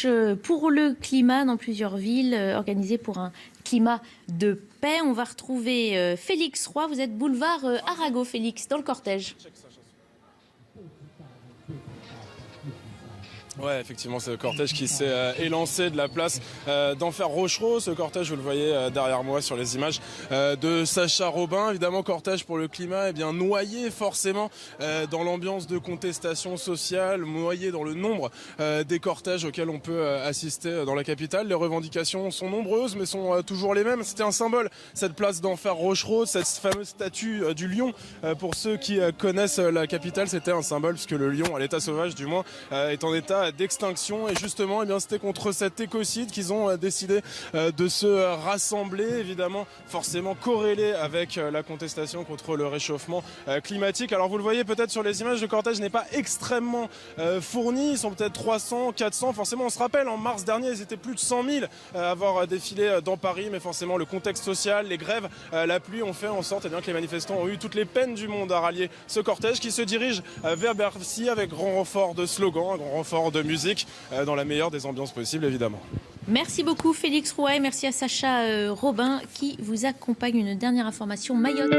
marche pour le climat dans plusieurs villes, organisée pour un climat de paix. On va retrouver Félix Roy. Vous êtes boulevard Arago, Félix, dans le cortège. Ouais, effectivement, c'est le cortège qui s'est élancé de la place d'Enfer Rochereau. Ce cortège, vous le voyez derrière moi sur les images de Sacha Robin. Évidemment, cortège pour le climat, bien noyé forcément dans l'ambiance de contestation sociale, noyé dans le nombre des cortèges auxquels on peut assister dans la capitale. Les revendications sont nombreuses, mais sont toujours les mêmes. C'était un symbole, cette place d'Enfer Rochereau, cette fameuse statue du lion. Pour ceux qui connaissent la capitale, c'était un symbole, puisque le lion, à l'état sauvage du moins, est en état d'extinction, et justement c'était contre cet écocide qu'ils ont décidé de se rassembler, évidemment forcément corrélé avec la contestation contre le réchauffement climatique. Alors vous le voyez peut-être sur les images, le cortège n'est pas extrêmement fourni, ils sont peut-être 300, 400, forcément on se rappelle en mars dernier ils étaient plus de 100 000 à avoir défilé dans Paris, mais forcément le contexte social, les grèves, la pluie ont fait en sorte que les manifestants ont eu toutes les peines du monde à rallier ce cortège qui se dirige vers Bercy avec grand renfort de slogans, un grand renfort de musique dans la meilleure des ambiances possibles, évidemment. Merci beaucoup Félix Roy et merci à Sacha Robin qui vous accompagne. Une dernière information, Mayotte.